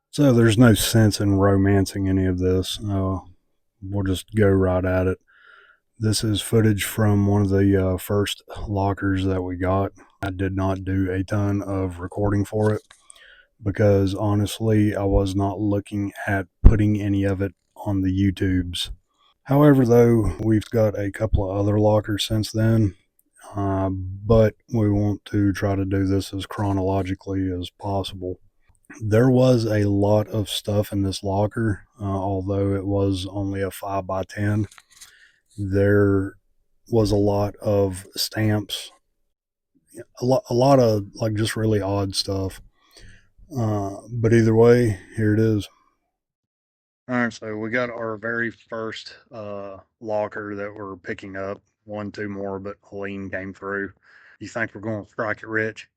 So there's no sense in romancing any of this. We'll just go right at it. This is footage from one of the first lockers that we got. I did not do a ton of recording for it because honestly, I was not looking at putting any of it on the YouTubes. However, though, we've got a couple of other lockers since then, but we want to try to do this as chronologically as possible. There was a lot of stuff in this locker, although it was only a 5x10. There was a lot of stamps, a lot of like just really odd stuff. But either way, here it is. All right, so we got our very first locker that we're picking up. One, two more, but Helene came through. You think we're going to strike it rich?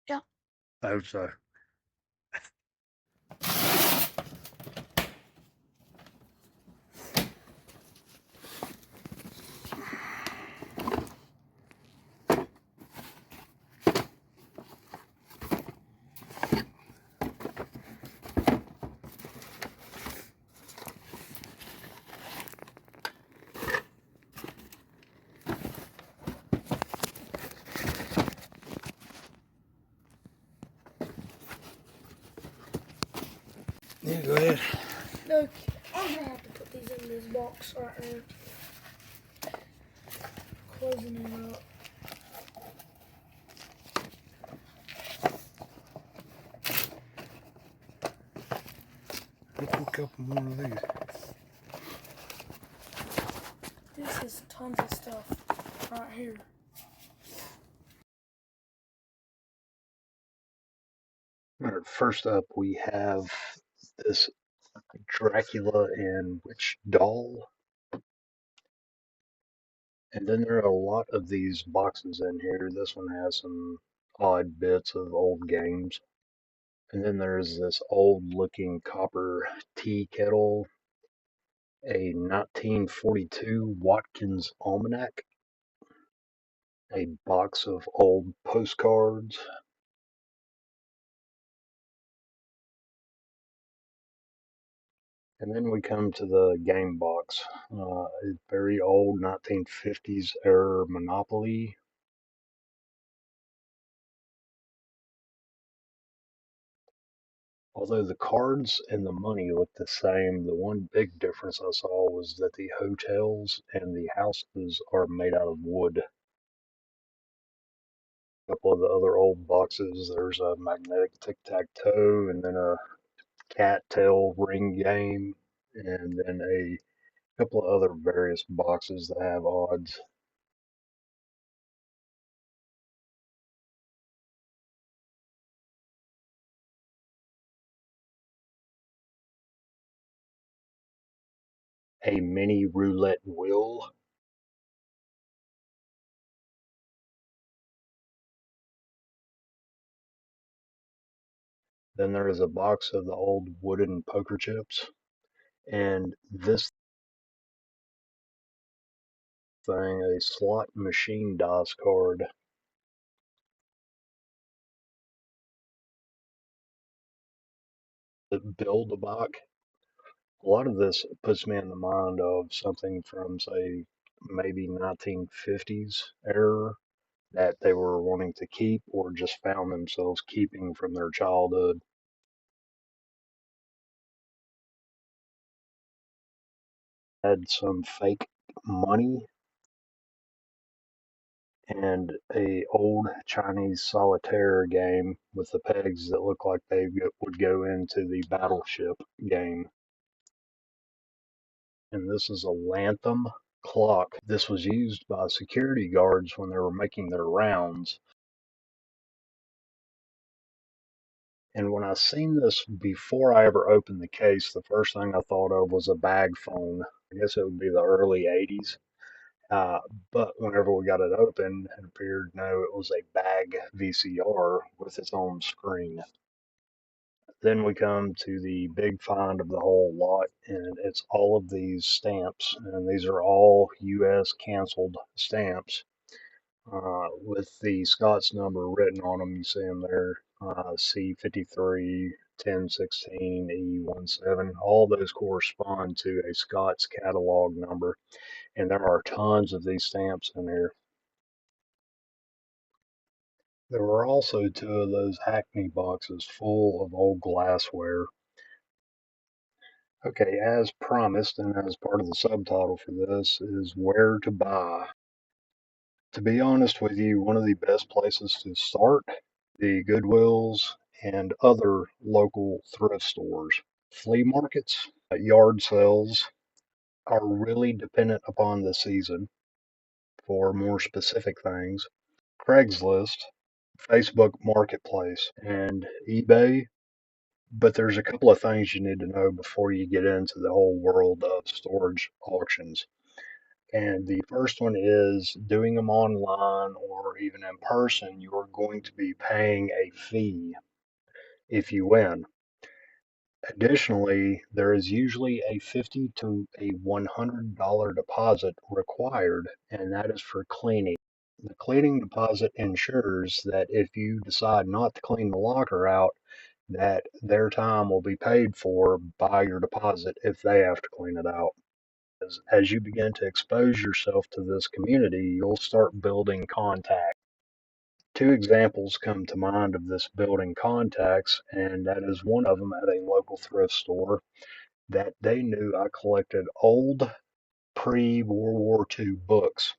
Yeah. I hope so. Yeah, go ahead. Look, I'm gonna have to put these in this box right now. Closing it up. Let's put a couple more of these. This is tons of stuff right here. All right, first up, we have this Dracula and Witch doll. And then there are a lot of these boxes in here. This one has some odd bits of old games. And then there's this old looking copper tea kettle, a 1942 Watkins Almanac, a box of old postcards, and then we come to the game box, a very old 1950s era Monopoly. Although the cards and the money look the same, the one big difference I saw was that the hotels and the houses are made out of wood. A couple of the other old boxes, there's a magnetic tic-tac-toe, and then a cat tail ring game, and then a couple of other various boxes that have odds. A mini roulette wheel. Then there is a box of the old wooden poker chips. And this thing, a slot machine dice card. The build a box. A lot of this puts me in the mind of something from, say, maybe 1950s era that they were wanting to keep or just found themselves keeping from their childhood. Had some fake money and a old Chinese solitaire game with the pegs that look like they would go into the battleship game. And this is a Lantham clock. This was used by security guards when they were making their rounds. And when I seen this before I ever opened the case, the first thing I thought of was a bag phone. I guess it would be the early 80s. But whenever we got it open, it appeared no, it was a bag VCR with its own screen. Then we come to the big find of the whole lot, and it's all of these stamps, and these are all U.S. canceled stamps with the Scots number written on them. You see them there, C53, 1016, E17. All those correspond to a Scots catalog number, and there are tons of these stamps in here. There were also two of those Hackney boxes full of old glassware. Okay, as promised, and as part of the subtitle for this, is where to buy. To be honest with you, one of the best places to start, the Goodwills and other local thrift stores. Flea markets, yard sales are really dependent upon the season for more specific things. Craigslist, Facebook Marketplace, and eBay. But there's a couple of things you need to know before you get into the whole world of storage auctions. And the first one is doing them online or even in person, you're going to be paying a fee if you win. Additionally, there is usually a $50 to a $100 deposit required, and that is for cleaning. The cleaning deposit ensures that if you decide not to clean the locker out, that their time will be paid for by your deposit if they have to clean it out. As you begin to expose yourself to this community, you'll start building contacts. Two examples come to mind of this building contacts, and that is one of them at a local thrift store that they knew I collected old pre-World War II books.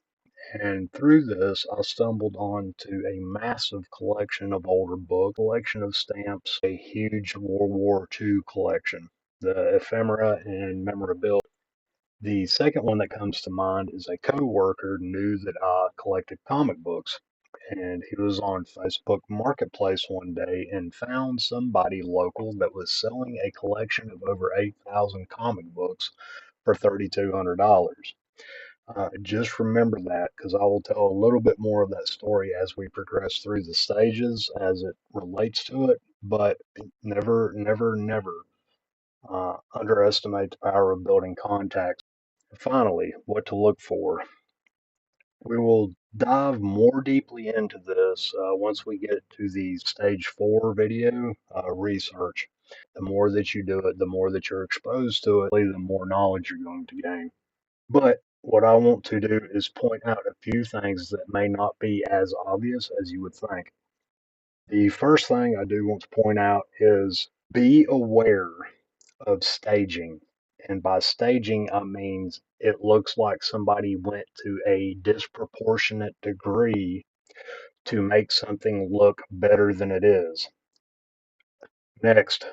And through this, I stumbled onto a massive collection of older books, collection of stamps, a huge World War II collection, the ephemera and memorabilia. The second one that comes to mind is a coworker knew that I collected comic books, and he was on Facebook Marketplace one day and found somebody local that was selling a collection of over 8,000 comic books for $3,200. Just remember that because I will tell a little bit more of that story as we progress through the stages as it relates to it, but never, never, never underestimate the power of building contacts. Finally, what to look for. We will dive more deeply into this once we get to the stage 4 video research. The more that you do it, the more that you're exposed to it, the more knowledge you're going to gain. But what I want to do is point out a few things that may not be as obvious as you would think. The first thing I do want to point out is be aware of staging. And by staging, I mean it looks like somebody went to a disproportionate degree to make something look better than it is. Next,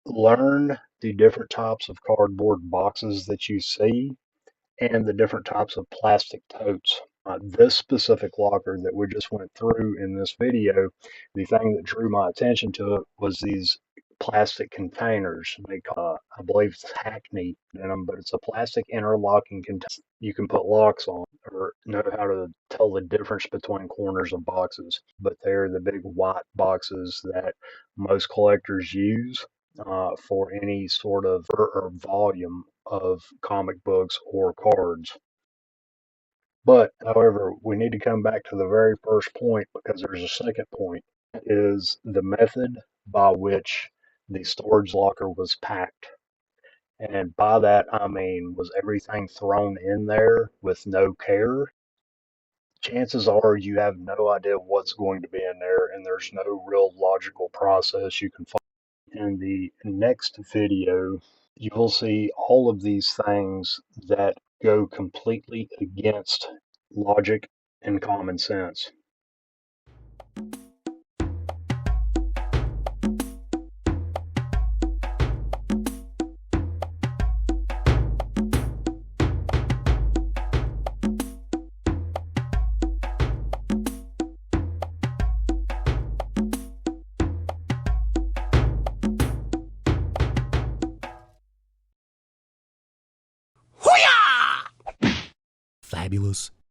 learn the different types of cardboard boxes that you see and the different types of plastic totes. This specific locker that we just went through in this video, the thing that drew my attention to it was these plastic containers. I believe it's Hackney in them, but it's a plastic interlocking container you can put locks on or know how to tell the difference between corners of boxes. But they're the big white boxes that most collectors use for any sort of or volume of comic books or cards. But, however, we need to come back to the very first point because there's a second point. That is the method by which the storage locker was packed. And by that, I mean, was everything thrown in there with no care? Chances are you have no idea what's going to be in there, and there's no real logical process you can follow. In the next video, you will see all of these things that go completely against logic and common sense. fabulous.